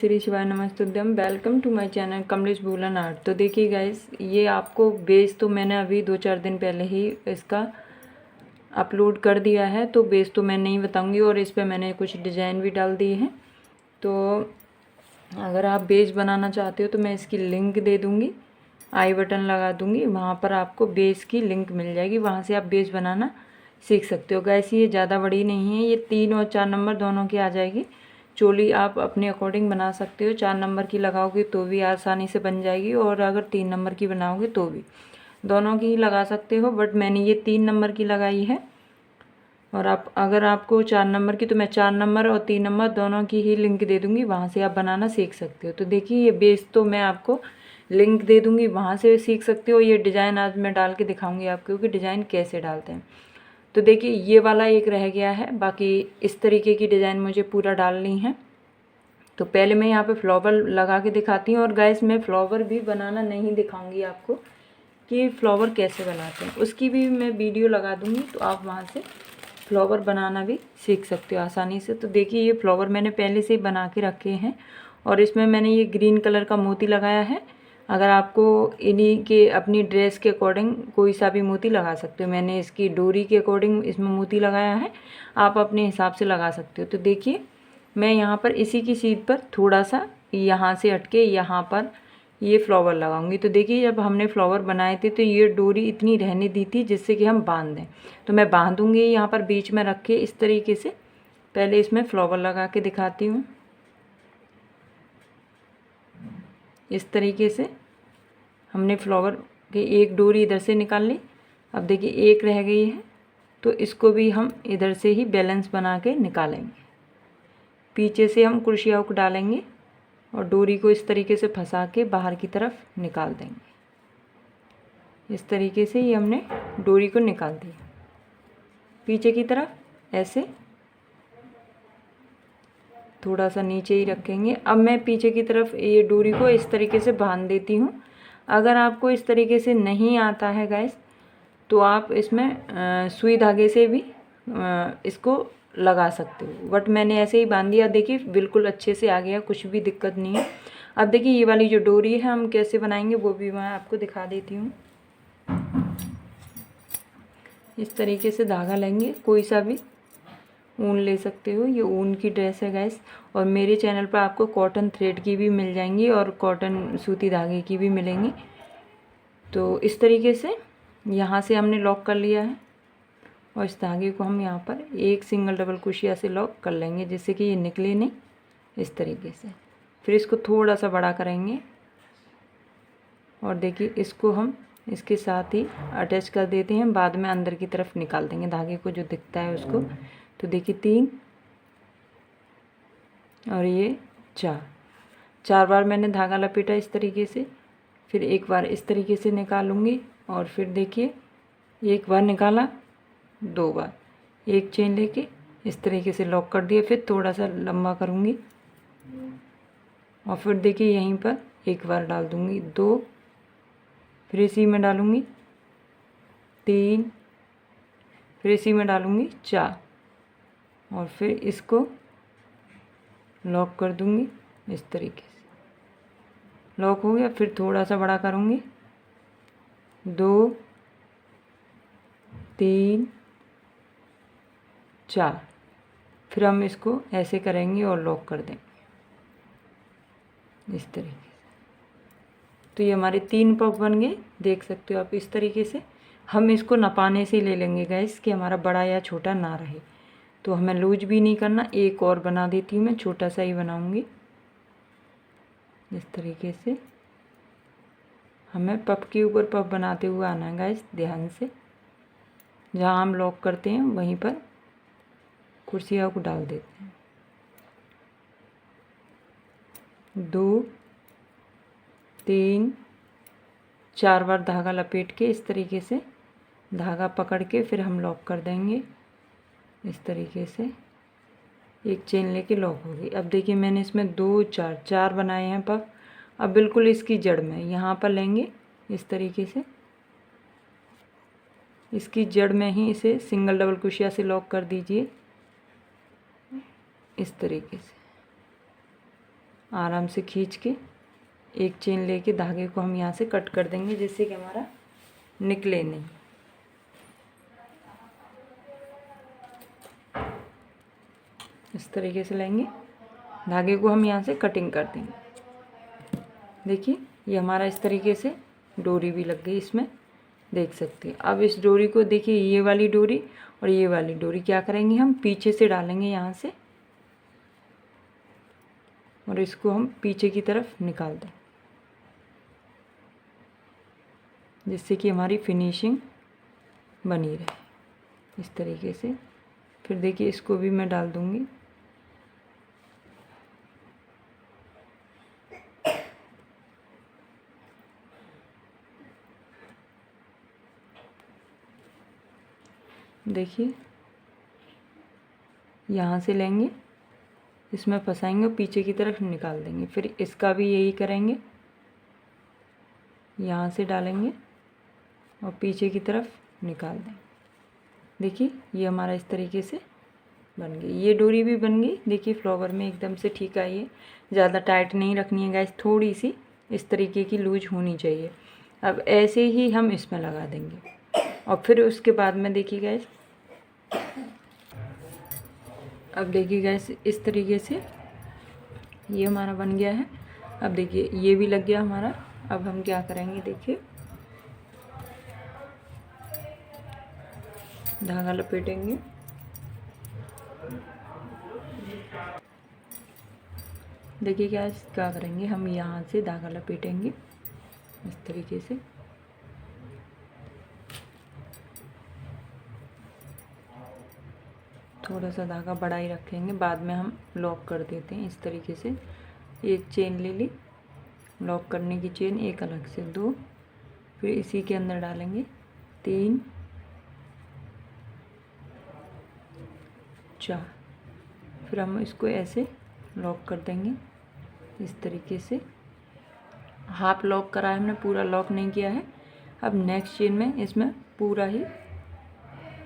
श्री शिवाय नमस्तुभ्यम। Welcome to my channel Kamlesh woollen art. तो देखिए गाइस, ये आपको बेस तो मैंने अभी 2-4 दिन पहले ही इसका अपलोड कर दिया है, तो बेस तो मैं नहीं बताऊंगी और इस पे मैंने कुछ डिज़ाइन भी डाल दिए हैं। तो अगर आप बेस बनाना चाहते हो तो मैं इसकी लिंक दे दूँगी, आई बटन लगा दूँगी, वहाँ पर आपको बेस की लिंक मिल जाएगी, वहाँ से आप बेस बनाना सीख सकते हो। गाइस ये ज़्यादा बड़ी नहीं है, ये 3 और 4 नंबर दोनों की आ जाएगी। चोली आप अपने अकॉर्डिंग बना सकते हो, 4 नंबर की लगाओगे तो भी आसानी से बन जाएगी, और अगर 3 नंबर की बनाओगे तो भी, दोनों की ही लगा सकते हो। बट मैंने ये 3 नंबर की लगाई है, और आप अगर आपको 4 नंबर की, तो मैं 4 नंबर और 3 नंबर दोनों की ही लिंक दे दूँगी, वहाँ से आप बनाना सीख सकते हो। तो देखिए ये बेस तो मैं आपको लिंक दे दूँगी, वहाँ से सीख सकते हो। ये डिज़ाइन आज मैं डाल के दिखाऊँगी आपको कि डिज़ाइन कैसे डालते हैं। तो देखिए ये वाला एक रह गया है, बाकी इस तरीके की डिज़ाइन मुझे पूरा डालनी है। तो पहले मैं यहाँ पे फ्लावर लगा के दिखाती हूँ, और गाइस मैं फ्लावर भी बनाना नहीं दिखाऊंगी आपको कि फ्लावर कैसे बनाते हैं, उसकी भी मैं वीडियो लगा दूँगी, तो आप वहाँ से फ्लावर बनाना भी सीख सकते हो आसानी से। तो देखिए ये फ्लावर मैंने पहले से ही बना के रखे हैं, और इसमें मैंने ये ग्रीन कलर का मोती लगाया है। अगर आपको इन्हीं के अपनी ड्रेस के अकॉर्डिंग कोई सा भी मोती लगा सकते हो, मैंने इसकी डोरी के अकॉर्डिंग इसमें मोती लगाया है, आप अपने हिसाब से लगा सकते हो। तो देखिए मैं यहाँ पर इसी की सीध पर थोड़ा सा यहाँ से हटके यहाँ पर ये फ्लावर लगाऊंगी। तो देखिए जब हमने फ्लावर बनाए थे तो ये डोरी इतनी रहने दी थी जिससे कि हम बांध दें, तो मैं बांधूंगी यहाँ पर बीच में रख के इस तरीके से। पहले इसमें फ्लावर लगा के दिखाती हूँ, इस तरीके से हमने फ्लावर की एक डोरी इधर से निकाल ली। अब देखिए एक रह गई है, तो इसको भी हम इधर से ही बैलेंस बना के निकालेंगे। पीछे से हम कुर्सिया हुक डालेंगे और डोरी को इस तरीके से फंसा के बाहर की तरफ निकाल देंगे। इस तरीके से ही हमने डोरी को निकाल दिया पीछे की तरफ, ऐसे थोड़ा सा नीचे ही रखेंगे। अब मैं पीछे की तरफ ये डोरी को इस तरीके से बांध देती हूँ। अगर आपको इस तरीके से नहीं आता है गाइस, तो आप इसमें सुई धागे से भी इसको लगा सकते हो, बट मैंने ऐसे ही बांध दिया। देखिए बिल्कुल अच्छे से आ गया, कुछ भी दिक्कत नहीं है। अब देखिए ये वाली जो डोरी है हम कैसे बनाएंगे वो भी मैं आपको दिखा देती हूँ। इस तरीके से धागा लेंगे, कोई सा भी ऊन ले सकते हो, ये ऊन की ड्रेस है गाइस। और मेरे चैनल पर आपको कॉटन थ्रेड की भी मिल जाएंगी और कॉटन सूती धागे की भी मिलेंगी। तो इस तरीके से यहाँ से हमने लॉक कर लिया है, और इस धागे को हम यहाँ पर एक सिंगल डबल क्रोशिया से लॉक कर लेंगे, जिससे कि ये निकले नहीं, इस तरीके से। फिर इसको थोड़ा सा बड़ा करेंगे, और देखिए इसको हम इसके साथ ही अटैच कर देते हैं, बाद में अंदर की तरफ निकाल देंगे धागे को जो दिखता है उसको। तो देखिए 3 और ये 4 बार मैंने धागा लपेटा इस तरीके से, फिर एक बार इस तरीके से निकालूंगी, और फिर देखिए एक बार निकाला, 2 बार, एक चेन लेके इस तरीके से लॉक कर दिया, फिर थोड़ा सा लंबा करूँगी, और फिर देखिए यहीं पर एक बार डाल दूँगी, 2, फिर इसी में डालूँगी 3, फिर इसी में डालूँगी 4, और फिर इसको लॉक कर दूँगी इस तरीके से। लॉक हो गया, फिर थोड़ा सा बड़ा करूँगी, 2, 3, 4, फिर हम इसको ऐसे करेंगे और लॉक कर देंगे इस तरीके से। तो ये हमारे 3 पफ बन गए, देख सकते हो आप इस तरीके से। हम इसको नपाने से ले लेंगे गैस, कि हमारा बड़ा या छोटा ना रहे, तो हमें लूज भी नहीं करना। एक और बना देती हूँ, मैं छोटा सा ही बनाऊँगी इस तरीके से। हमें पफ के ऊपर पफ बनाते हुए आना है गाइस, ध्यान से। जहाँ हम लॉक करते हैं वहीं पर कुर्सिया को डाल देते हैं। 2, 3, 4 बार धागा लपेट के इस तरीके से धागा पकड़ के फिर हम लॉक कर देंगे इस तरीके से। एक चेन लेके लॉक हो गई। अब देखिए मैंने इसमें 2, 4 बनाए हैं पफ। अब बिल्कुल इसकी जड़ में यहाँ पर लेंगे इस तरीके से, इसकी जड़ में ही इसे सिंगल डबल क्रोशिया से लॉक कर दीजिए इस तरीके से। आराम से खींच के एक चेन लेके धागे को हम यहाँ से कट कर देंगे, जिससे कि हमारा निकले नहीं। इस तरीके से लेंगे, धागे को हम यहाँ से कटिंग कर देंगे। देखिए ये हमारा इस तरीके से डोरी भी लग गई इसमें, देख सकते हैं। अब इस डोरी को देखिए, ये वाली डोरी और ये वाली डोरी क्या करेंगे, हम पीछे से डालेंगे यहाँ से, और इसको हम पीछे की तरफ निकाल दें, जिससे कि हमारी फिनिशिंग बनी रहे इस तरीके से। फिर देखिए इसको भी मैं डाल दूँगी। देखिए यहाँ से लेंगे, इसमें फंसाएंगे और पीछे की तरफ निकाल देंगे। फिर इसका भी यही करेंगे, यहाँ से डालेंगे और पीछे की तरफ निकाल देंगे। देखिए ये हमारा इस तरीके से बन गई, ये डोरी भी बन गई। देखिए फ्लावर में एकदम से ठीक आई है, ज़्यादा टाइट नहीं रखनी है गाइस, थोड़ी सी इस तरीके की लूज होनी चाहिए। अब ऐसे ही हम इसमें लगा देंगे, और फिर उसके बाद में देखिए गाइस, अब देखिए गाइस इस तरीके से ये हमारा बन गया है। अब देखिए ये भी लग गया हमारा। अब हम क्या करेंगे, देखिए धागा लपेटेंगे, देखिए क्या करेंगे, हम यहाँ से धागा लपेटेंगे इस तरीके से। थोड़ा सा धागा बड़ा ही रखेंगे, बाद में हम लॉक कर देते हैं इस तरीके से। एक चेन ले ली, लॉक करने की चेन एक अलग से 2, फिर इसी के अंदर डालेंगे 3 4, फिर हम इसको ऐसे लॉक कर देंगे इस तरीके से। हाफ लॉक करा है हमने, पूरा लॉक नहीं किया है। अब नेक्स्ट चेन में इसमें पूरा ही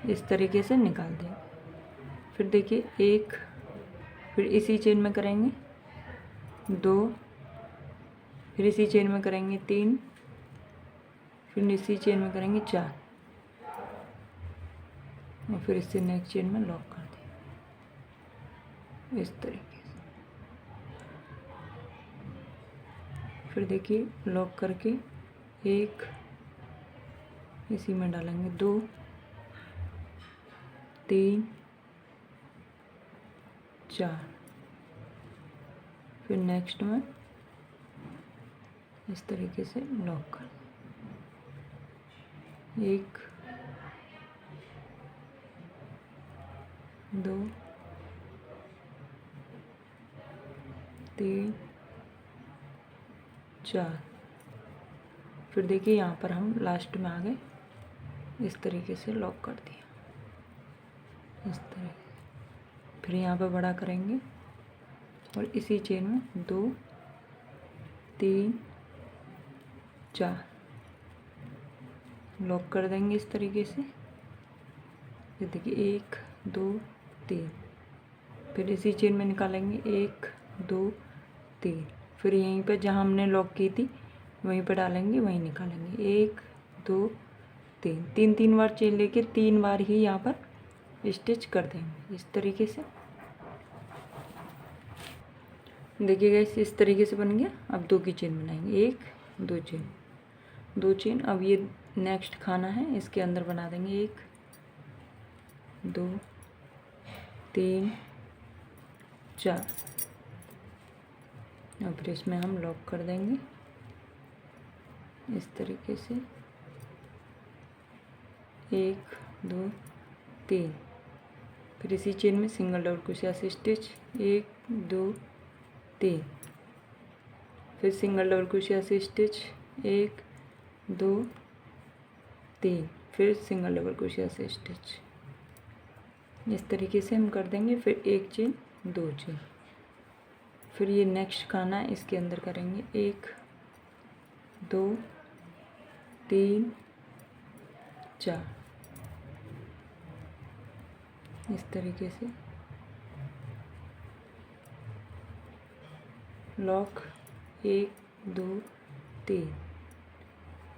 इस तरीके से निकाल दें। फिर देखिए 1, फिर इसी चेन में करेंगे 2, फिर इसी चेन में करेंगे 3, फिर इसी चेन में करेंगे 4, और फिर इससे नेक्स्ट चेन में लॉक कर दें इस तरीके से। फिर देखिए लॉक करके 1 इसी में डालेंगे, 2 3 4, फिर नेक्स्ट में इस तरीके से लॉक कर दें, 1 2 3 4, फिर देखिए यहाँ पर हम लास्ट में आ गए, इस तरीके से लॉक कर दिया इस तरह। फिर यहाँ पर बड़ा करेंगे और इसी चेन में 2 3 4 लॉक कर देंगे इस तरीके से। फिर देखिए 1 2 3, फिर इसी चेन में निकालेंगे 1 2 3, फिर यहीं पर जहाँ हमने लॉक की थी वहीं पर डालेंगे, वहीं निकालेंगे 1 2 3, 3 बार चेन लेके 3 बार ही यहाँ पर स्टिच कर देंगे इस तरीके से। देखिए गाइस इस तरीके से बन गया। अब 2 की चेन बनाएंगे, 1 2 चेन, 2 चेन। अब ये नेक्स्ट खाना है, इसके अंदर बना देंगे 1 2 3 4, और फिर इसमें हम लॉक कर देंगे इस तरीके से, 1 2 3, फिर इसी चेन में सिंगल डबल क्रोशिया स्टिच 1 2 3, फिर सिंगल डबल क्रोशिया स्टिच 1 2 3, फिर सिंगल डबल क्रोशिया स्टिच, इस तरीके से हम कर देंगे। फिर 1 चेन 2 चेन, फिर ये नेक्स्ट खाना है, इसके अंदर करेंगे 1 2 3 4 इस तरीके से। लॉक, 1 2 3,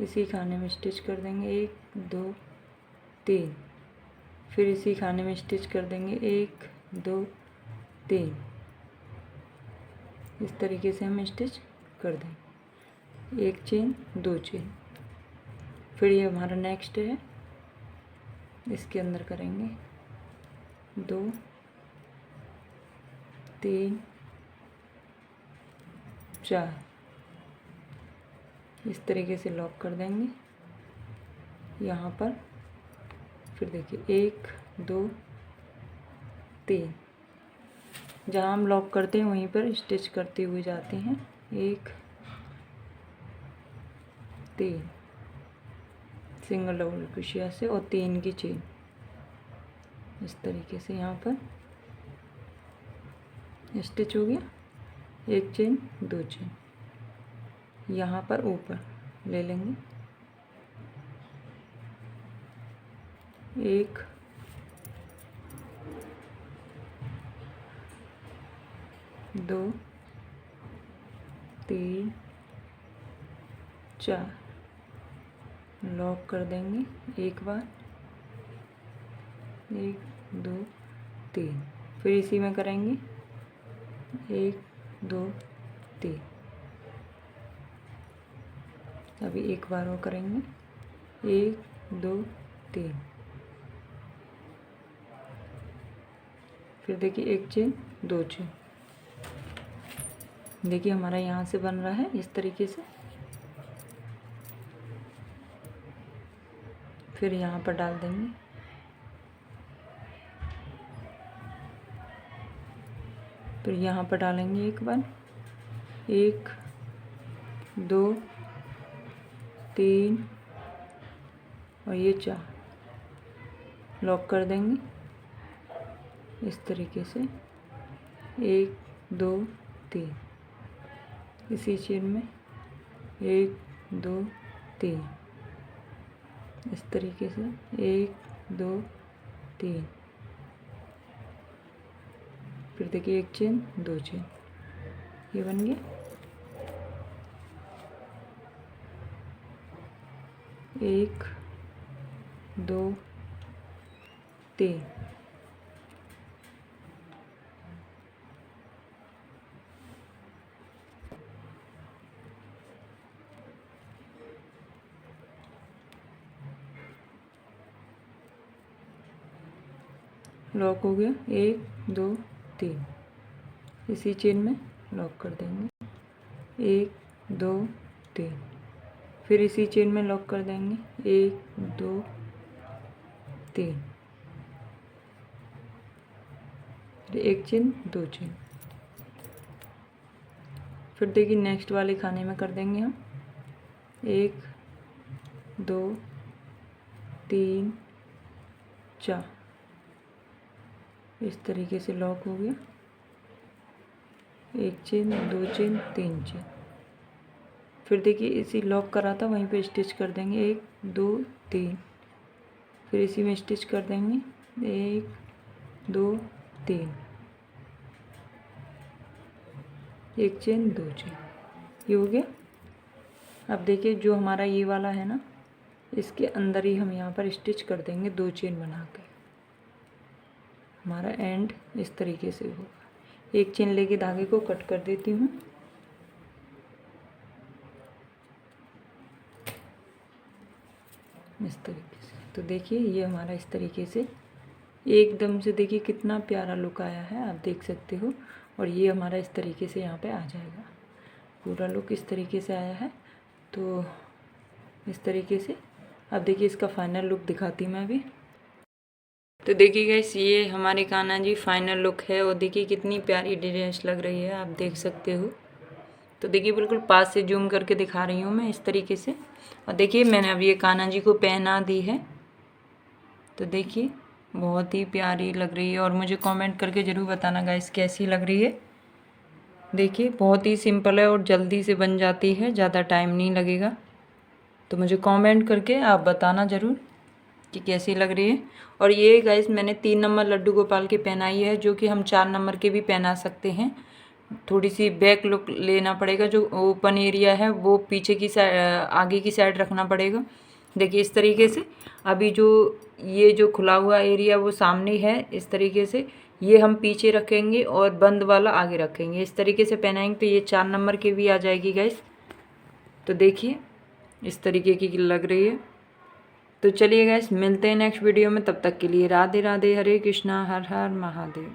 इसी खाने में स्टिच कर देंगे 1 2 3, फिर इसी खाने में स्टिच कर देंगे 1 2 3। इस तरीके से हम स्टिच कर देंगे, 1 चेन 2 चेन। फिर ये हमारा नेक्स्ट है, इसके अंदर करेंगे 2 3 4, इस तरीके से लॉक कर देंगे यहाँ पर। फिर देखिए 1 2 3, जहाँ हम लॉक करते हैं वहीं पर स्टिच करते हुए जाते हैं, 1 3 सिंगल डबल क्रोशिया से और 3 की चेन। इस तरीके से यहाँ पर स्टिच हो गया, 1 चेन 2 चेन। यहाँ पर ऊपर ले लेंगे 1 2 3 4, लॉक कर देंगे एक बार, 1 2 3, फिर इसी में करेंगे 1 2 3। अभी एक बार वो करेंगे 1 2 3, फिर देखिए 1 चेन 2 चेन। देखिए हमारा यहाँ से बन रहा है इस तरीके से। फिर यहाँ पर डाल देंगे, फिर यहाँ पर डालेंगे एक बार, 1 2 3 और ये 4, लॉक कर देंगे इस तरीके से, 1 2 3, इसी चेन में 1 2 3, इस तरीके से 1 2 3, फिर देखिए 1 चेन 2 चेन, ये बन गया। 1 2 3, लॉक हो गया, 1 2 3, इसी चेन में लॉक कर देंगे, 1 2 3, फिर इसी चेन में लॉक कर देंगे, 1 2 3, फिर 1 चेन 2 चेन। फिर देखिए नेक्स्ट वाले खाने में कर देंगे हम 1 2 3 4, इस तरीके से लॉक हो गया, 1 चेन 2 चेन 3 चेन। फिर देखिए इसी लॉक करा था वहीं पे स्टिच कर देंगे, 1 2 3, फिर इसी में स्टिच कर देंगे, 1 2 3, 1 चेन 2 चेन, ये हो गया। अब देखिए जो हमारा ये वाला है ना, इसके अंदर ही हम यहाँ पर स्टिच कर देंगे 2 चेन बना के। हमारा एंड इस तरीके से होगा। 1 चेन लेके धागे को कट कर देती हूँ। इस तरीके से तो देखिए ये हमारा इस तरीके से एकदम से देखिए कितना प्यारा लुक आया है, आप देख सकते हो। और ये हमारा इस तरीके से यहाँ पे आ जाएगा, पूरा लुक इस तरीके से आया है। तो इस तरीके से अब देखिए इसका फाइनल लुक दिखाती हूँ मैं अभी। तो देखिए गाइस ये हमारे कान्हा जी फाइनल लुक है, और देखिए कितनी प्यारी ड्रेस लग रही है, आप देख सकते हो। तो देखिए बिल्कुल पास से जूम करके दिखा रही हूँ मैं इस तरीके से। और देखिए मैंने अब ये कान्हा जी को पहना दी है, तो देखिए बहुत ही प्यारी लग रही है। और मुझे कमेंट करके ज़रूर बताना गाइस कैसी लग रही है। देखिए बहुत ही सिंपल है और जल्दी से बन जाती है, ज़्यादा टाइम नहीं लगेगा। तो मुझे कमेंट करके आप बताना ज़रूर कि कैसी लग रही है। और ये गाइस मैंने 3 नंबर लड्डू गोपाल के पहनाई है, जो कि हम 4 नंबर के भी पहना सकते हैं। थोड़ी सी बैक लुक लेना पड़ेगा, जो ओपन एरिया है वो पीछे की साइड आगे की साइड रखना पड़ेगा। देखिए इस तरीके से। अभी जो ये जो खुला हुआ एरिया वो सामने है, इस तरीके से ये हम पीछे रखेंगे और बंद वाला आगे रखेंगे। इस तरीके से पहनाएंगे तो ये 4 नंबर की भी आ जाएगी गाइस। तो देखिए इस तरीके की लग रही है। तो चलिए गाइस मिलते हैं नेक्स्ट वीडियो में, तब तक के लिए राधे राधे, हरे कृष्णा, हर हर महादेव।